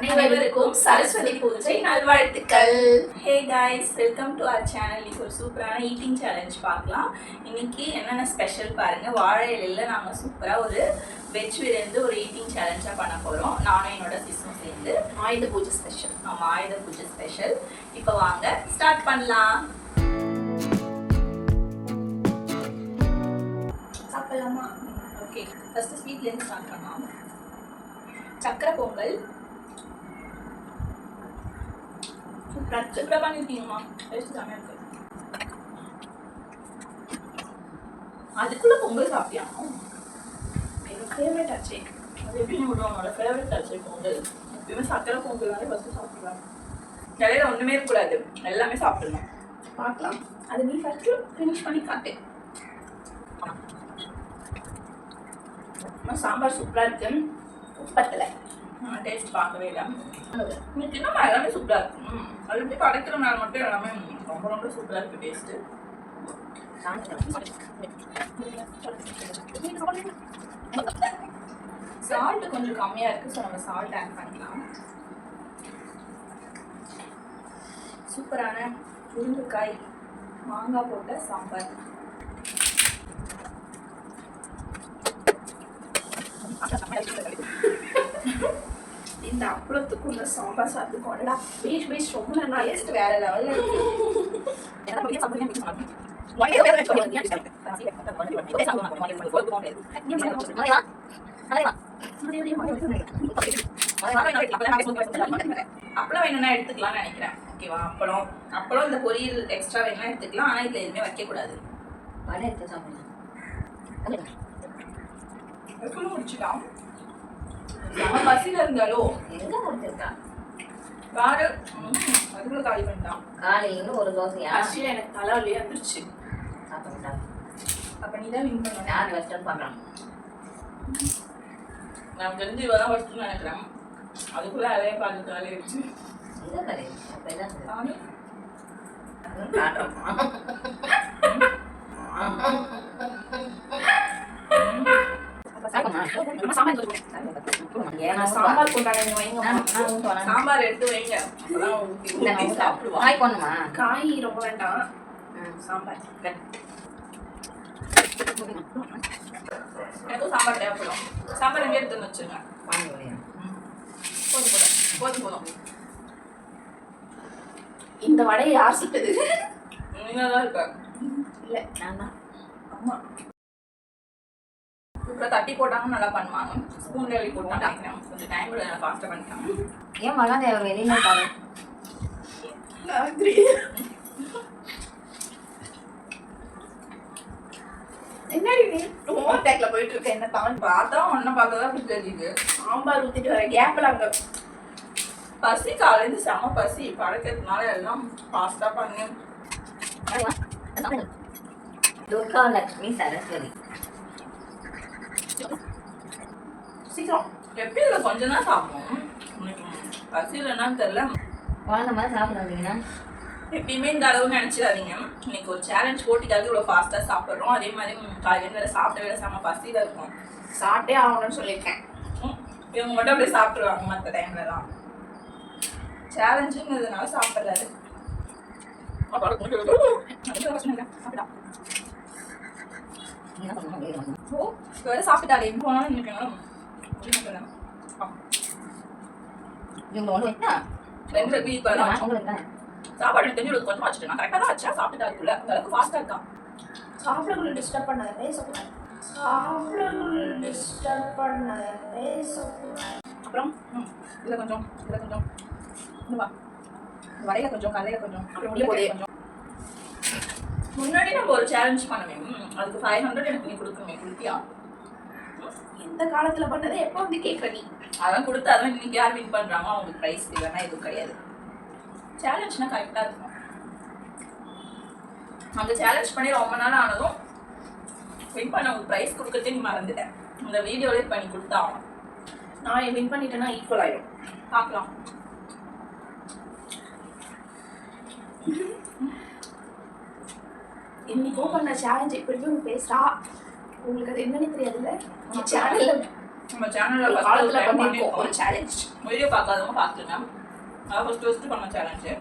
அனைவருக்கும் சரஸ்வதி பூஜை நல்வாழ்த்துக்கள். Hey guys, welcome to our channel. இன்னைக்கு ஒரு சூப்பரான ஈட்டிங் சேலஞ்ச் பார்க்கலாம். இன்னைக்கு என்னென்ன ஸ்பெஷல் பாருங்க. வாழை இலையில நாங்கள் சூப்பராக ஒரு வெஜ் விருந்து ஒரு ஈட்டிங் சேலஞ்சாக பண்ண போகிறோம். நானும் என்னோட சிஸ்டரும் சேர்ந்து ஆயுத பூஜை ஸ்பெஷல். ஆமாம், ஆயுத பூஜை ஸ்பெஷல். இப்போ வாங்க ஸ்டார்ட் பண்ணலாம். சாப்பிடலாமா? ஓகே, ஃபர்ஸ்ட் ஸ்வீட்லேருந்து ஸ்டார்ட் பண்ணலாம். சக்கரை பொங்கல் சூப்பராக பண்ணிருக்கீங்கம்மா. டேஸ்ட் செம்மையா இருக்கு. அதுக்குள்ள பொங்கல் சாப்பிட்டியா? எனக்கு ஃபேவரட் ஆச்சு. அது எப்படி விடுவாங்களோட ஃபேவரட் ஆச்சு பொங்கல். எப்பயுமே சக்கரை பொங்கல்னாலே ஃபர்ஸ்ட் சாப்பிடுவாங்க. இடையில ஒன்றுமே இருக்கக்கூடாது, எல்லாமே சாப்பிடணும். பார்க்கலாம். அது நீ ஃபர்ஸ்ட் ஃபினிஷ் பண்ணி காட்டு. சாம்பார் சூப்பராக இருக்கு. உப்பத்தில் டேஸ்ட் பார்க்கவே இல்லை. இன்னைக்கு என்னம்மா எல்லாமே சூப்பராக இருக்கும். அது எப்படி படைக்கிற நாள் மட்டும் எல்லாமே ரொம்ப ரொம்ப சூப்பராக இருக்குது டேஸ்ட்டு. சால்ட்டு கொஞ்சம் கம்மியாக இருக்குது, ஸோ நம்ம சால்ட் ஆட் பண்ணிக்கலாம். சூப்பரான முருங்கைக்காய் மாங்காய் போட்ட சாம்பார். இந்த அப்பளத்துக்கும் இந்த சாம்பார் சாத்துக்கும் அடடா பேஸ் ரொம்ப நல்லா டேஸ்ட் வேற லெவல்ல இருக்கு. அப்பளம் வேணும்னா எடுத்துக்கலாம்னு நினைக்கிறேன். ஓகேவா? அப்பளம் இந்த பொரியல் எக்ஸ்ட்ரா வேணும்னா எடுத்துக்கலாம். ஆனால் இதில் எதுவுமே வைக்கக்கூடாது. முடிச்சுக்கலாம். பசில இருந்தாலோ எங்க முடிச்சிருக்கா பாரு. அதுக்குள்ள காலி பண்ணிட்டான். காலையில ஒரு தோசையா? ஆக்சுவலி எனக்கு தலைவலியா இருந்துச்சு. அப்ப நீ தான் வின் பண்ண. யார் வெஸ்டர்ன் பண்றான்? நான் தெரிஞ்சு இவதான் ஃபர்ஸ்ட் நினைக்கிறேன். அதுக்குள்ள அதே பார்த்து காலி வச்சு இதை கரை அப்ப என்ன சாமி காட்டுறோம். சாம்பார் சாம்பார் எடுத்து வைங்க. காய் போடணுமா? காய் ரொம்ப வேண்டாம். சாம்பார் எனக்கும் சாம்பார் தேவைப்படும். சாம்பார் எங்கே எடுத்து வச்சுருங்க. போதும் போதும். இந்த வடையை யார் சுட்டது? நீங்க தான் இருக்கா? இல்லை, நான் தான். அம்மா சூப்பராக தட்டி போட்டாங்கன்னா நல்லா பண்ணுவாங்க. ஸ்பூன் வெளியே போட்டாங்க. கொஞ்சம் டைம் நல்லா ஃபாஸ்ட்டாக பண்ணிட்டாங்க. ஏன் மழை தேவை வெளியில பாரு. என்னடி நீ ஓவர் டேக்ல போயிட்டு இருக்க? என்ன தாண்டி பார்த்தா ஒன்ன பார்க்கதான் அப்படி தெரியுது. சாம்பார் ஊற்றிட்டு வர கேப்பில் அங்கே பசி காலேருந்து செம பசி படைக்கிறதுனால எல்லாம் ஃபாஸ்ட்டாக பண்ணி. துர்கா லட்சுமி சரஸ்வதி சீக்கிரம் எப்படி இல்லை கொஞ்சம் தான் சாப்பிடுவோம். பசியில் என்னன்னு தெரியல. குழந்த மாதிரி சாப்பிடாதீங்கன்னா எப்பயுமே இந்த அளவு நினச்சிடாதீங்க. இன்னைக்கு ஒரு சேலஞ்ச் போட்டிக்காக இவ்வளோ ஃபாஸ்ட்டாக சாப்பிட்றோம். அதே மாதிரி காலையில் வேலை சாப்பிட்ட வேலை செம்ம பசியில் இருக்கும். சாப்பிட்டே ஆகணும்னு சொல்லியிருக்கேன். இவங்க மட்டும் அப்படியே சாப்பிட்ருவாங்க மற்ற டைம்லலாம். சேலஞ்சுங்கிறதுனால சாப்பிட்றாரு. சாப்பிட்டாலே போனாலும் நினைக்கணும். சாப்பாடு தெரிஞ்சு கொஞ்சம் வச்சுட்டு நான் கரெக்டாக தான் வச்சேன். சாப்பிட்டு அதுக்குள்ள அந்த அளவுக்கு ஃபாஸ்ட்டாக இருக்கான். சாப்பிடக்குள்ள டிஸ்டர்ப் பண்ணாத பேசக்கூடாது. அப்புறம் இதில் கொஞ்சம் வடையில கொஞ்சம் கரையில கொஞ்சம் அப்புறம் கொஞ்சம். முன்னாடி நம்ம ஒரு சேலஞ்ச் பண்ணுவேன். அதுக்கு 500 எனக்கு நீ கொடுக்கணுமே. கொடுத்தியா? எந்த காலத்தில் பண்ணதை எப்போ வந்து கேட்குற நீ? அதான் கொடுத்து அதான் இன்னைக்கு யார் வின் பண்ணுறாங்களோ அவங்களுக்கு ப்ரைஸ் இல்லைன்னா எதுவும் கிடையாது. சேலஞ்ச்னா கரெக்டாக இருக்கும். அந்த சேலஞ்ச் பண்ணி ரொம்ப நாள் ஆனதும் வின் பண்ண உங்களுக்கு ப்ரைஸ் கொடுக்கறதே நீ மறந்துட்டேன். இந்த வீடியோவே பண்ணி கொடுத்தா ஆகும். நான் வின் பண்ணிட்டேன்னா ஈக்குவல் ஆகிடும். பார்க்கலாம். இன்னைக்கும் பண்ண சேலஞ்ச் எப்படி பேசுறா? உங்களுக்கு அது என்னன்னு தெரியாதுல்ல. சேனல்ல நம்ம சேனல்ல காலத்துல பண்ணிருக்கோம் ஒரு சேலஞ்ச். வீடியோ பார்க்காதவங்க பார்த்துருங்க. அதான் ஃபர்ஸ்ட் பண்ண சேலஞ்சு.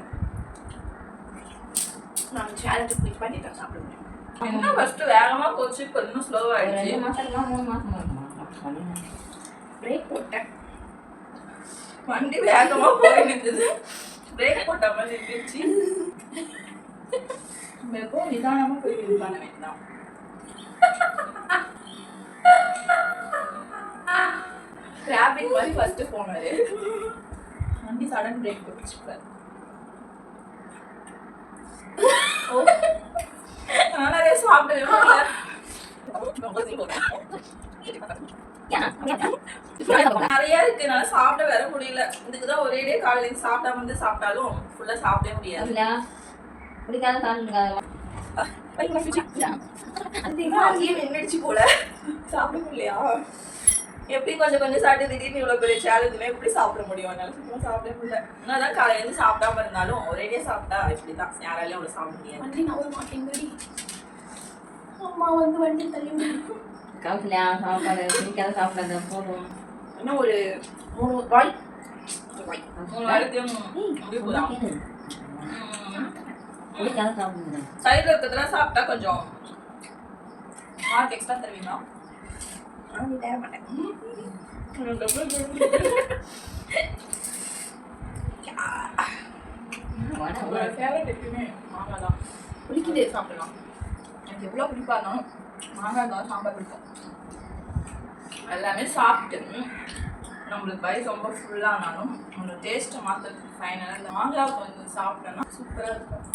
நான் சேலஞ்சு குயிக் பண்ணிட்டேன் சாப்பிடுவேன். என்ன ஃபர்ஸ்ட் வேகமா போச்சு, இப்போ இன்னும் ஸ்லோவா ஆயிடுச்சு. 2 மாசமா 3 மாசமா பிரேக் போட்டேன். வண்டி வேகமா போய் நின்றுது, பிரேக் போட்ட மாதிரி இருந்துச்சு. எப்போ நிதானமா போய் இது பண்ண வேண்டாம். கிராபிங் மாதிரி ஃபர்ஸ்ட் போனாரு. வண்டி சடன் பிரேக் போட்டுச்சு. நான் நிறைய சாப்பிடுவேன். நிறைய இருக்கு, என்னால சாப்பிட வர முடியல. இதுக்குதான் ஒரேடியே காலையில சாப்பிடாம வந்து சாப்பிட்டாலும் ஃபுல்லா சாப்பிடவே முடியாது. பிடிக்காத சாப்பிடுங்க. நின்றுச்சு போல சாப்பிட முடியலையா? எப்படி கொஞ்சம் கொஞ்சம் சாப்பிட்டு திடீர்னு இவ்வளவு பெரிய சேலஞ்சுல எப்படி சாப்பிட முடியும்? என்னால சுத்தமா சாப்பிட முடியல. என்னதான் காலையில இருந்து சாப்பிடாம இருந்தாலும் ஒரேடியே சாப்பிட்டா இப்படிதான், யாராலையும் அவ்வளவு சாப்பிட முடியாது. வண்டி நவர மாட்டேங்குது. அம்மா வந்து வண்டி தள்ளி காப்பிலையா சாப்பாடு பிடிக்காத சாப்பிடாத போதும். இன்னும் ஒரு 3 வாய் 3 வாரத்தையும் அப்படியே போதும். பிடிக்காத சாப்பிடுங்க. சைடுல இருக்கிறதுலாம் சாப்பிட்டா கொஞ்சம் மார்க் எக்ஸ்ட்ரா தருவீங்களா? நீ தர மாட்டேன். ஃபேவரட் எப்பயுமே மாங்காய் தான். பிடிக்குது. சாப்பிடலாம். எனக்கு எவ்வளோ பிடிப்பாருனாலும் மாங்காய் தான் சாம்பார் பிடிக்கும். எல்லாமே சாப்பிட்டு நம்மளுக்கு வயிறு ரொம்ப ஃபுல்லானாலும் நம்மளோட டேஸ்ட்டை மாற்றுறதுக்கு ஃபைனலாக இந்த மாங்காய் கொஞ்சம் சாப்பிட்டோன்னா சூப்பராக இருக்கும்.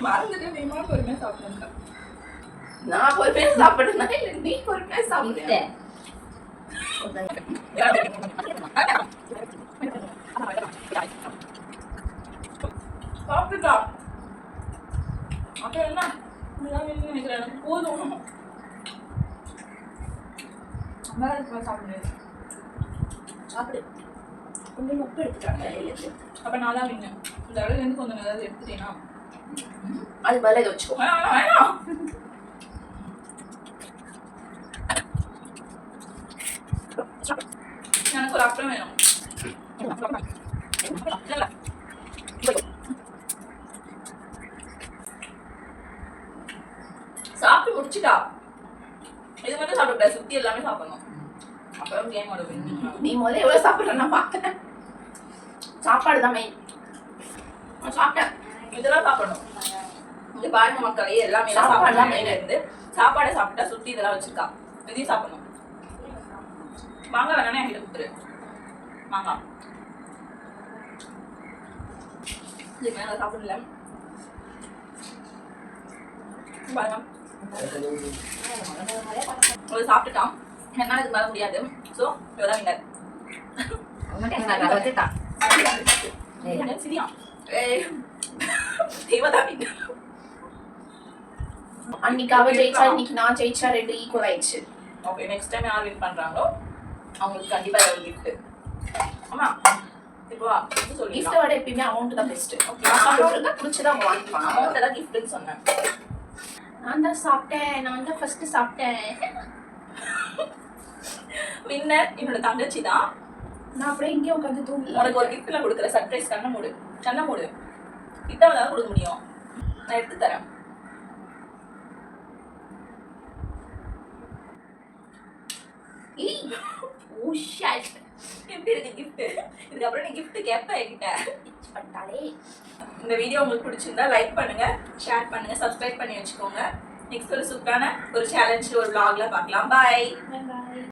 மறந்துட்டு நீமா பொறுமையாக சாப்பிடுங்க. நான் பொறுமையாக சாப்பிடுனா இல்லை நீ பொறுமையாக சாப்பிடுங்க. சாப்பிட்டுட்டா அப்புறம் என்ன நினைக்கிறேன், எனக்கு போதும். சாப்பிடு சாப்பிடு. கொஞ்சம் உப்பு எடுத்துட்டாங்க. அப்போ நான் தான் வின்னேன். இந்த அளவுலேருந்து கொஞ்சம் ஏதாவது எடுத்துட்டேன்னா அது மேலே இதை வச்சுக்கோ. வேணாம். எனக்கு ஒரு அப்பளம் வேணும். சாப்பிட்டு முடிச்சுட்டா. இது மட்டும் சாப்பிடக்கூடாது, சுத்தி எல்லாமே சாப்பிடணும். அப்புறம் கேமோட நீ முதல்ல எவ்வளோ சாப்பிட்ற நான் பார்க்குறேன். சாப்பாடு தான் மெயின். நான் சாப்பிட்டேன். இதெல்லாம் சாப்பிடணும். இங்க பாருங்க மக்களே, எல்லாமே சாப்பாடுலாம் மெயினா இருந்து சாப்பாடை சாப்பிட்டா சுத்தி இதெல்லாம் வச்சிருக்கா. இதையும் சாப்பிடணும். மாங்காய் வேணானே என்கிட்ட கொடுத்துரு. மாங்காய் இது மேலே சாப்பிடல பாருங்க. ஒரு சாப்பிட்டுட்டான், என்னால் இதுக்கு மேலே முடியாது. ஸோ இவதான் வின்னர். சரியா? இவதான் வின்னர். அன்னைக்கு அவ ஜெயிச்சா, இன்னைக்கு நான் ஜெயிச்சா, 2 ஈக்குவல் ஆயிடுச்சு. ஓகே, நெக்ஸ்ட் டைம் யார் வின் பண்றாங்களோ அவங்களுக்கு கண்டிப்பா ஒரு gift. ஆமா, இப்போ சொல்லி gift விட எப்பயுமே அமௌண்ட் தான் பெஸ்ட். ஓகே, சாப்பிடுறதா பிடிச்சதா அவங்க வாங்கிப்பாங்க. அமௌண்ட் எல்லாம் giftன்னு சொன்னேன். நான் தான் சாப்பிட்டேன். நான் தான் ஃபர்ஸ்ட் சாப்பிட்டேன். வின்னர் என்னோட தங்கச்சி தான். நான் அப்படியே இங்கே உட்காந்து தூங்கி உனக்கு ஒரு gift நான் கொடுக்குறேன். சர்ப்ரைஸ். கண்ணை மூடு. கிட்ட வந்தாலும் கொடுக்க முடியும். நான் எடுத்து தரேன். Oh shut. எப்படி இருக்கு gift? இதுக்கப்புறம் நீ gift கேட்ப என்கிட்ட. பண்ணிட்டாலே. இந்த வீடியோ உங்களுக்கு பிடிச்சிருந்தா லைக் பண்ணுங்க, ஷேர் பண்ணுங்க, சப்ஸ்கிரைப் பண்ணி வச்சுக்கோங்க. நெக்ஸ்ட் ஒரு சூப்பரான ஒரு சேலஞ்ச் ஒரு vlogல பார்க்கலாம். பாய். பை.